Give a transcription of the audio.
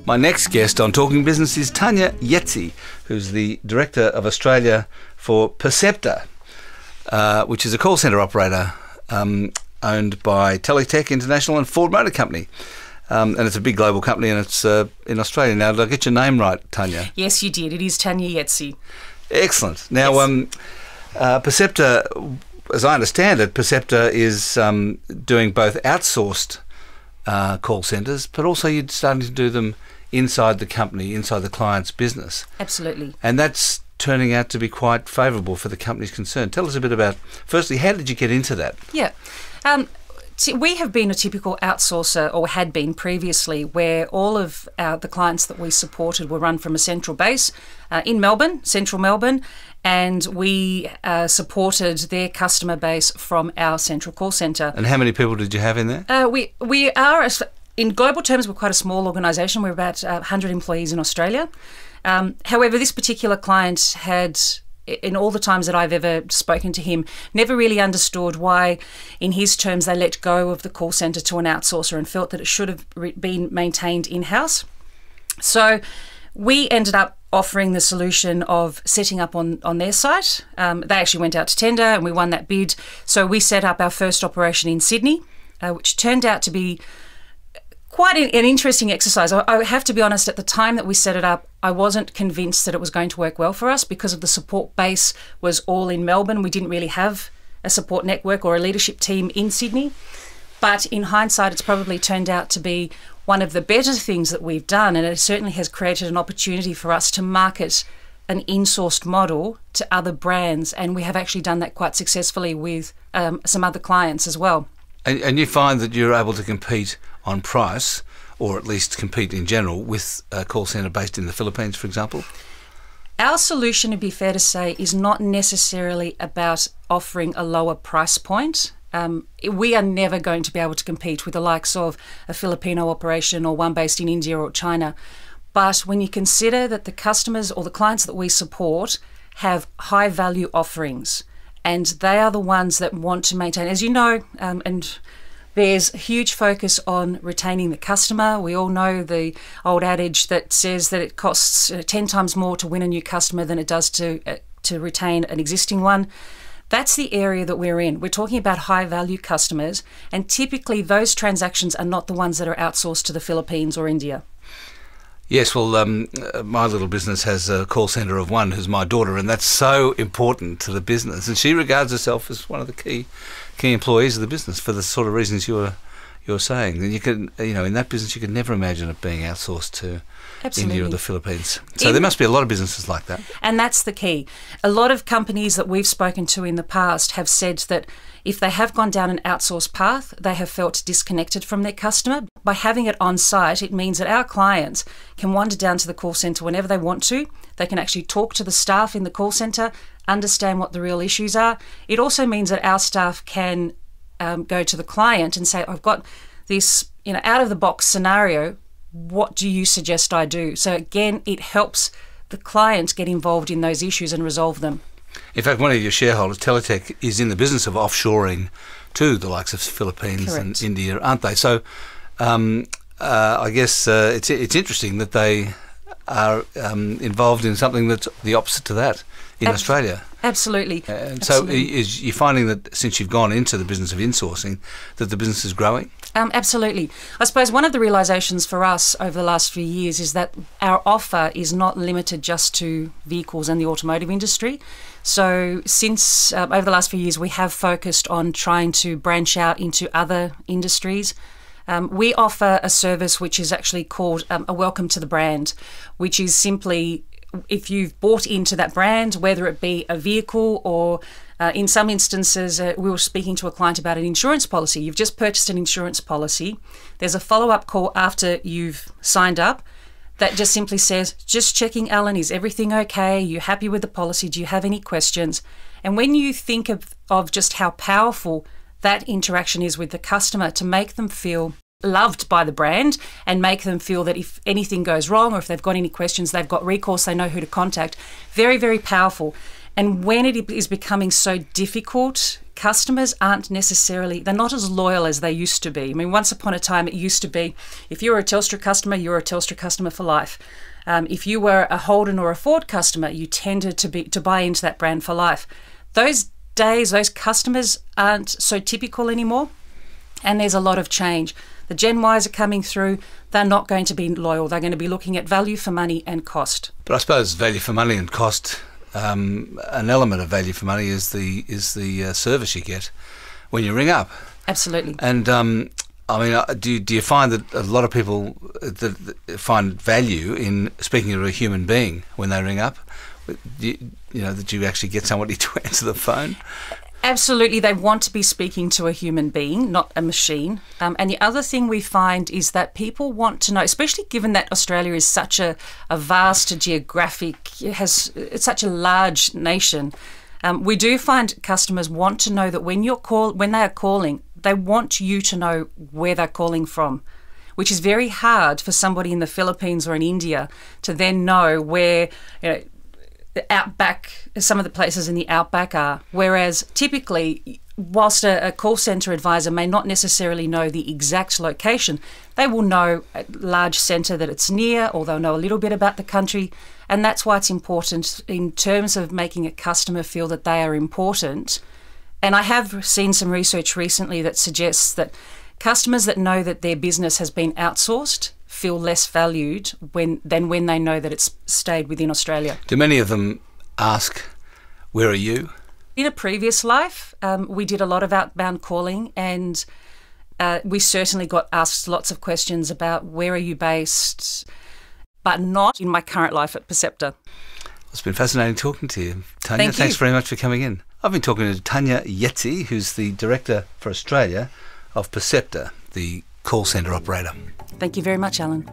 My next guest on Talking Business is Tania Iezzi, who's the Director of Australia for Percepta, which is a call centre operator owned by Teletech International and Ford Motor Company. And it's a big global company, and it's in Australia now. Did I get your name right, Tania? Yes, you did. It is Tania Iezzi. Excellent. Now, yes. Percepta, as I understand it, Percepta is doing both outsourced call centres, but also you're starting to do them inside the company, inside the client's business. Absolutely. And that's turning out to be quite favourable for the companies concerned. Tell us a bit about, firstly, how did you get into that? Yeah. We have been a typical outsourcer, or had been previously, where all of the clients that we supported were run from a central base in Melbourne, central Melbourne, and we supported their customer base from our central call centre. And how many people did you have in there? We are, in global terms, we're quite a small organisation. We're about 100 employees in Australia. However, this particular client had, in all the times that I've ever spoken to him, never really understood why, in his terms, they let go of the call centre to an outsourcer and felt that it should have been maintained in-house. So we ended up offering the solution of setting up on their site. They actually went out to tender and we won that bid. So we set up our first operation in Sydney, which turned out to be quite an interesting exercise. I have to be honest, at the time that we set it up, I wasn't convinced that it was going to work well for us because of the support base was all in Melbourne. We didn't really have a support network or a leadership team in Sydney. But in hindsight, it's probably turned out to be one of the better things that we've done, and it certainly has created an opportunity for us to market an in-sourced model to other brands, and we have actually done that quite successfully with some other clients as well. And you find that you're able to compete on price, or at least compete in general, with a call centre based in the Philippines, for example? Our solution, to be fair to say, is not necessarily about offering a lower price point. We are never going to be able to compete with the likes of a Filipino operation or one based in India or China. But when you consider that the customers or the clients that we support have high value offerings, and they are the ones that want to maintain, as you know, and there's a huge focus on retaining the customer. We all know the old adage that says that it costs 10 times more to win a new customer than it does to retain an existing one. That's the area that we're in. We're talking about high-value customers, and typically those transactions are not the ones that are outsourced to the Philippines or India. Yes, well, my little business has a call centre of one who's my daughter, and that's so important to the business. And she regards herself as one of the key employees of the business for the sort of reasons you're saying. And you can, in that business, you could never imagine it being outsourced to Absolutely. India or the Philippines. So there must be a lot of businesses like that. And that's the key. A lot of companies that we've spoken to in the past have said that if they have gone down an outsourced path, they have felt disconnected from their customer. By having it on site, it means that our clients can wander down to the call centre whenever they want to. They can actually talk to the staff in the call centre, understand what the real issues are. It also means that our staff can go to the client and say, I've got this out-of-the-box scenario. What do you suggest I do? So again, it helps the client get involved in those issues and resolve them. In fact, one of your shareholders, Teletech, is in the business of offshoring to the likes of Philippines Correct. and India, aren't they? So I guess it's interesting that they are involved in something that's the opposite to that in Australia. Absolutely. And so you're finding that since you've gone into the business of insourcing, that the business is growing? Absolutely. I suppose one of the realisations for us over the last few years is that our offer is not limited just to vehicles and the automotive industry. So since over the last few years, we have focused on trying to branch out into other industries. We offer a service which is actually called a welcome to the brand, which is simply if you've bought into that brand, whether it be a vehicle or in some instances, we were speaking to a client about an insurance policy. You've just purchased an insurance policy. There's a follow-up call after you've signed up that just simply says, just checking, Alan, is everything okay? Are you happy with the policy? Do you have any questions? And when you think of just how powerful that interaction is with the customer to make them feel loved by the brand and make them feel that if anything goes wrong or if they've got any questions, they've got recourse, they know who to contact. Very, very powerful. And when it is becoming so difficult customers aren't necessarily, they're not as loyal as they used to be. I mean, once upon a time, it used to be, if you were a Telstra customer, you were a Telstra customer for life. If you were a Holden or a Ford customer, you tended to buy into that brand for life. Those days, those customers aren't so typical anymore, and there's a lot of change. The Gen Ys are coming through. They're not going to be loyal. They're going to be looking at value for money and cost. But I suppose value for money and cost, an element of value for money is the service you get when you ring up. Absolutely. And I mean, do you find that a lot of people that find value in speaking to a human being when they ring up? You know, that you actually get somebody to answer the phone? Absolutely. They want to be speaking to a human being, not a machine. And the other thing we find is that people want to know, especially given that Australia is such a vast geographic, it's such a large nation, we do find customers want to know that when they are calling, they want you to know where they're calling from, which is very hard for somebody in the Philippines or in India to then know where, the outback, some of the places in the outback are. Whereas typically, whilst a call centre advisor may not necessarily know the exact location, they will know a large centre that it's near, or they'll know a little bit about the country. And that's why it's important in terms of making a customer feel that they are important. And I have seen some research recently that suggests that customers that know that their business has been outsourced feel less valued than when they know that it's stayed within Australia. Do many of them ask, "Where are you?" In a previous life, we did a lot of outbound calling, and we certainly got asked lots of questions about where are you based, but not in my current life at Percepta. It's been fascinating talking to you, Tania. Thank you. Thanks very much for coming in. I've been talking to Tania Iezzi, who's the Director for Australia of Percepta, the call centre operator. Thank you very much, Alan.